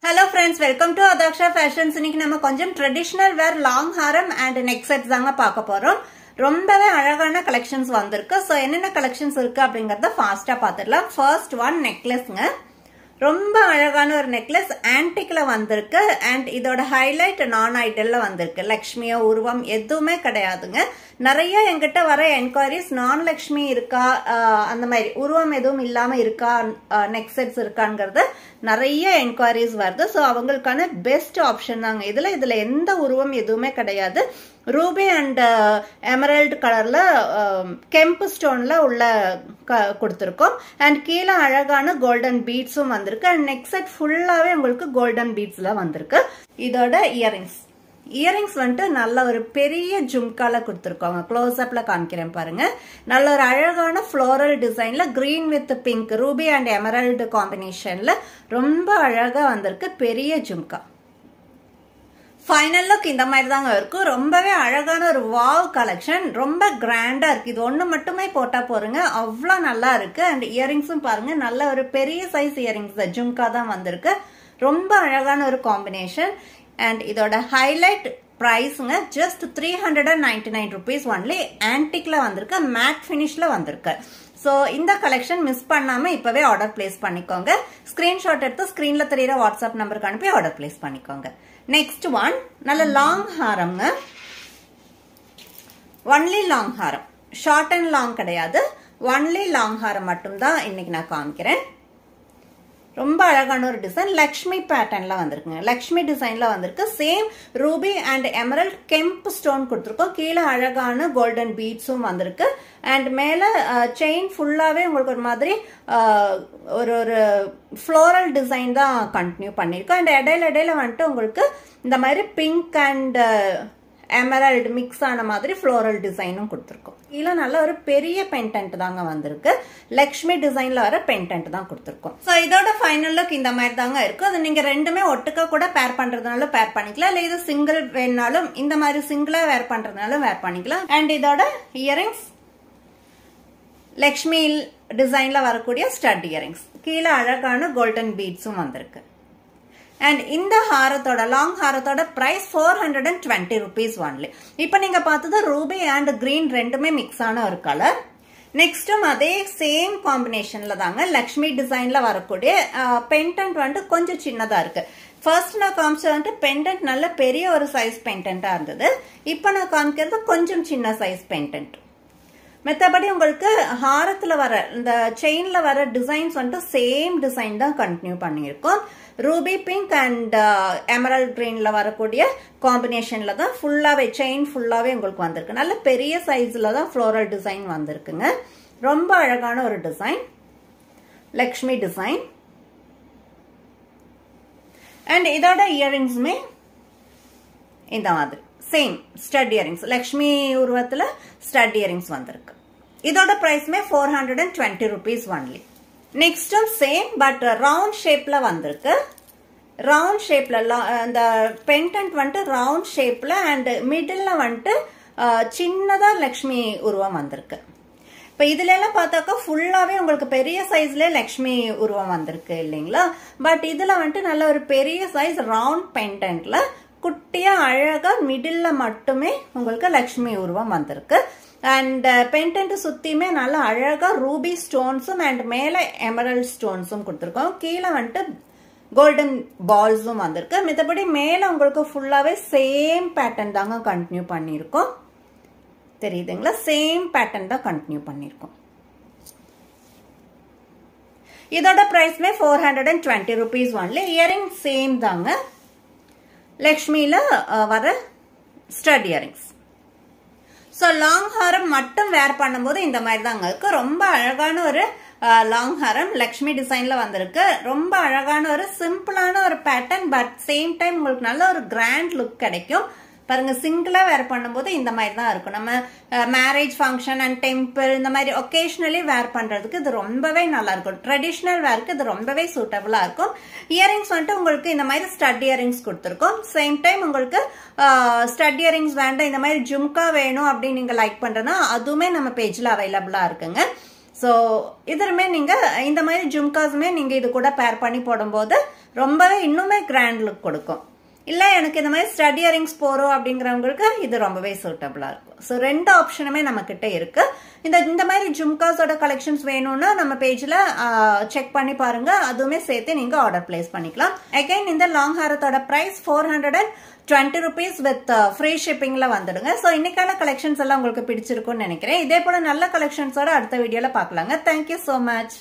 Hello friends, welcome to Adaksha Fashions. இன்னைக்கு நம்ம கொஞ்சம் traditional where long Haram and neck sets தாங்க பார்க்க போறோம். ரொம்பவே அழகான கலெக்ஷன்ஸ் வந்திருக்கு. சோ என்னென்ன கலெக்ஷன்ஸ் இருக்கு அப்படிங்கறத ஃபாஸ்டா பார்த்துடலாம். ஃபர்ஸ்ட் ஒன் நெக்லஸ்ங்க. ரொம்ப அழகான ஒரு நெக்லஸ் ஆன்டிக்ல வந்திருக்கு அண்ட் இதோட ஹைலைட் நான் ஐடல்ல வந்திருக்கு. லக்ஷ்மியோ உருவம் எதுவுமே கிடையாதுங்க. நிறைய என்கிட்ட வர என்கொயரிஸ் நான் லக்ஷ்மி இருக்கா, அந்த மாதிரி உருவம் எதுவும் இல்லாம இருக்கா, நெக் செட்ஸ் இருக்காங்கிறது நிறைய என்கொயரிஸ் வருது. ஸோ அவங்களுக்கான பெஸ்ட் ஆப்ஷன் தாங்க இதுல எந்த உருவம் எதுவுமே கிடையாது. ரூபி அண்ட் எமரல்ட் கலர்ல கெம்பு ஸ்டோன்ல உள்ள கொடுத்துருக்கோம் அண்ட் கீழே அழகான கோல்டன் பீட்ஸும் வந்திருக்கு அண்ட் நெக் செட் ஃபுல்லாவே உங்களுக்கு கோல்டன் பீட்ஸ்ல வந்திருக்கு. இதோட இயரிங்ஸ் வந்துட்டு நல்ல ஒரு பெரிய ஜும்கால கொடுத்துருக்கோங்க. க்ளோஸ் அப்ல காமிக்கிறேன் பாருங்க. நல்ல ஒரு அழகான ஃப்ளோரல் டிசைன்ல green with pink ruby and emerald காம்பினேஷன்ல ரொம்ப அழகா வந்திருக்கு பெரிய ஜும்கா. ஃபைனல் லுக் இந்த மாதிரி தாங்க இருக்கும். ரொம்பவே அழகான ஒரு வாவ் கலெக்ஷன், ரொம்ப கிராண்டா இருக்கு. இது ஒண்ணு மட்டுமே போட்டா போறீங்க, அவ்வளோ நல்லா இருக்கு. அண்ட் இயரிங்ஸும் பாருங்க, நல்ல ஒரு பெரிய சைஸ் இயரிங்ஸ் ஜும்கா தான் வந்திருக்கு. ரொம்ப அழகான ஒரு காம்பினேஷன் அண்ட் இதோட ஹைலைட் பிரைஸ்ங்க ஜஸ்ட் 399 rupees ஒன்லி. ஆன்டிக்ல வந்திருக்கு, மேட் பினிஷ்ல வந்திருக்கு. சோ இந்த கலெக்ஷன் மிஸ் பண்ணாம இப்பவே ஆர்டர் பிளேஸ் பண்ணிக்கோங்க. ஸ்கிரீன்ஷாட் எடுத்து ஸ்கிரீன்ல தெரியற வாட்ஸ்அப் நம்பருக்கு அனுப்பி ஆர்டர் பிளேஸ் பண்ணிக்கோங்க. நெக்ஸ்ட் ஒன் நல்ல long ஹாரம்ங்க. Only long Haram, short and long கிடையாது. ஒன்லி லாங் ஹாரம் மட்டும் தான் இன்னைக்கு நான் காமிக்கிறேன். ரொம்ப அழகான ஒரு டிசைன் லக்ஷ்மி பேட்டர்ன்ல வந்திருக்குங்க. லக்ஷ்மி டிசைன்ல வந்திருக்கு. சேம் ரூபி அண்ட் எமரல்ட் கெம்பு ஸ்டோன் கொடுத்துருக்கோம். கீழே அழகான கோல்டன் பீட்ஸும் வந்திருக்கு அண்ட் மேல செயின் ஃபுல்லாவே உங்களுக்கு ஒரு மாதிரி ஒரு ஃப்ளோரல் டிசைன் தான் கண்டினியூ பண்ணிருக்கோம். அண்ட் இடையில வந்துட்டு உங்களுக்கு இந்த மாதிரி பிங்க் அண்ட் எமரல்ட் மிக்ஸ் ஆன மாதிரி ஃப்ளோரல் டிசைனும் கொடுத்துருக்கோம். கீழே நல்ல ஒரு பெரிய பென்டென்ட் தாங்க வந்திருக்கு. லக்ஷ்மி டிசைன்ல வர பென்டென்ட் தான் கொடுத்துருக்கோம். ஸோ இதோட ஃபைனல் லுக் இந்த மாதிரி தாங்க இருக்கும். அது நீங்க ரெண்டுமே ஒட்டுக்க கூட பேர் பண்றதுனால பேர் பண்ணிக்கலாம், இல்லை இது சிங்கிள் வேணாலும் இந்த மாதிரி சிங்கிளா வேர் பண்றதுனாலும் வேர் பண்ணிக்கலாம். அண்ட் இதோட இயரிங்ஸ் லக்ஷ்மி டிசைன்ல வரக்கூடிய ஸ்டட் இயரிங்ஸ், கீழே அழகான கோல்டன் பீட்ஸும் வந்திருக்கு. அண்ட் இந்த ஹாரத்தோட லாங் ஹாரத்தோட பிரைஸ் 420 rupees ஒன்லி. இப்ப நீங்க பார்த்தது ரூபி அண்ட் கிரீன் ரெண்டுமே மிக்ஸ் ஆன ஒரு கலர். நெக்ஸ்டும் அதே சேம் காம்பினேஷன்ல தாங்க லக்ஷ்மி டிசைன்ல வரக்கூடிய பென்டென்ட் வந்துட்டு கொஞ்சம் சின்னதா இருக்கு. ஃபர்ஸ்ட் நான் காமிச்சது வந்துட்டு பென்டென்ட் நல்ல பெரிய ஒரு சைஸ் பென்டென்ட்டா இருந்தது. இப்ப நான் காமிக்கிறது கொஞ்சம் சின்ன சைஸ் பென்டென்ட். மற்றபடி உங்களுக்கு ஹாரத்துல வர இந்த செயின்ல வர டிசைன்ஸ் வந்துட்டு சேம் டிசைன் தான் கண்டினியூ பண்ணியிருக்கோம். ரூபி பிங்க் அண்ட் எமரல்ட் கிரீன்ல வரக்கூடிய காம்பினேஷன்ல தான் ஃபுல்லாவே செயின் ஃபுல்லாவே உங்களுக்கு வந்திருக்கு. நல்ல பெரிய சைஸ்ல தான் ஃப்ளோரல் டிசைன் வந்திருக்குங்க. ரொம்ப அழகான ஒரு டிசைன் லக்ஷ்மி டிசைன். அண்ட் இதோட இயரிங்ஸுமே இந்த மாதிரி சேம் ஸ்டட் இயரிங்ஸ் லக்ஷ்மி உருவத்துல ஸ்டட் இயரிங்ஸ் வந்திருக்கு. இதோட பிரைஸ்மே 420 rupees ஒன்லி. நெக்ஸ்டும் சேம் பட் ரவுண்ட் ஷேப்ல வந்திருக்கு. ரவுண்ட் ஷேப்ல அந்த பென்டென்ட் வந்துட்டு ரவுண்ட் ஷேப்ல அண்ட் மிடில்ல வந்துட்டு சின்னதா லக்ஷ்மி உருவம் வந்திருக்கு. இப்ப இதுல எல்லாம் பார்த்தாக்கா ஃபுல்லாவே உங்களுக்கு பெரிய சைஸ்ல லக்ஷ்மி உருவம் வந்திருக்கு இல்லைங்களா? பட் இதுல வந்துட்டு நல்ல ஒரு பெரிய சைஸ் ரவுண்ட் பென்டென்ட்ல குட்டியா அழகா மிடில்ல மட்டுமே உங்களுக்கு லக்ஷ்மி உருவம் வந்திருக்கு. அண்ட் பென்டென்ட் சுத்தியுமே நல்லா அழகா ரூபி ஸ்டோன்ஸும் அண்ட் மேல எமரல்ட் ஸ்டோன்ஸும் கொடுத்துருக்கோம். கீழே வந்துட்டு கோல்டன் பால்ஸும் வந்திருக்கு. மத்தபடி மேல உங்களுக்கு ஃபுல்லாவே சேம் பேட்டர்ன் தாங்க கண்டினியூ பண்ணிருக்கோம். தெரியுதுங்களா? சேம் பேட்டர்ன் தான் கண்டினியூ பண்ணிருக்கோம். இதோட பிரைஸ்மே 420 rupees ஒன்லி. இயரிங் சேம் தாங்க, லக்ஷ்மியில வர ஸ்டட் இயரிங்ஸ். ஸோ லாங் ஹாரம் மட்டும் வேர் பண்ணும்போது இந்த மாதிரி தாங்க இருக்கு. ரொம்ப அழகான ஒரு லாங் ஹாரம் லக்ஷ்மி டிசைன்ல வந்திருக்கு. ரொம்ப அழகான ஒரு சிம்பிளான ஒரு பேட்டர்ன் பட் சேம் டைம் உங்களுக்கு நல்ல ஒரு கிராண்ட் லுக் கிடைக்கும். பாருங்க, சிங்கிளா வேர் பண்ணும்போது இந்த மாதிரி தான் இருக்கும். நம்ம மேரேஜ் ஃபங்க்ஷன் அண்ட் டெம்பிள் இந்த மாதிரி ஒகேஷனலி வேர் பண்றதுக்கு இது ரொம்பவே நல்லா இருக்கும். ட்ரெடிஷனல் வேருக்கு இது ரொம்பவே சூட்டபிளா இருக்கும். இயரிங்ஸ் வந்துட்டு உங்களுக்கு இந்த மாதிரி ஸ்டட் இயரிங்ஸ் கொடுத்துருக்கோம். சேம் டைம் உங்களுக்கு ஸ்டட் இயரிங்ஸ் வேண்டாம், இந்த மாதிரி ஜும்கா வேணும் அப்படின்னு நீங்க லைக் பண்றதுன்னா அதுவுமே நம்ம பேஜ்ல அவைலபிளா இருக்குங்க. ஸோ இதுமே நீங்க இந்த மாதிரி ஜும்காஸுமே நீங்க இது கூட பேர் பண்ணி போடும்போது ரொம்பவே இன்னுமே கிராண்ட் லுக் கொடுக்கும். இல்ல எனக்கு இந்த மாதிரி ஸ்டட் இயரிங்ஸ் போறோம் அப்படிங்கிறவங்களுக்கு இது ரொம்பவே சூட்டபிளா இருக்கும். ஸோ 2 ஆப்ஷனுமே நம்ம கிட்ட இருக்கு. இந்த மாதிரி ஜும்காஸோட கலெக்ஷன்ஸ் வேணும்னா நம்ம பேஜ்ல செக் பண்ணி பாருங்க. அதுவுமே சேர்த்து நீங்க ஆர்டர் பிளேஸ் பண்ணிக்கலாம். அகைன் இந்த லாங் ஹாரத்தோட பிரைஸ் 420 rupees வித் ஃப்ரீ ஷிப்பிங்ல வந்துடுங்க. ஸோ இன்னைக்கான கலெக்ஷன்ஸ் எல்லாம் உங்களுக்கு பிடிச்சிருக்கும்னு நினைக்கிறேன். இதே போல நல்ல கலெக்ஷன்ஸோட அடுத்த வீடியோல பார்க்கலாங்க. Thank you so much.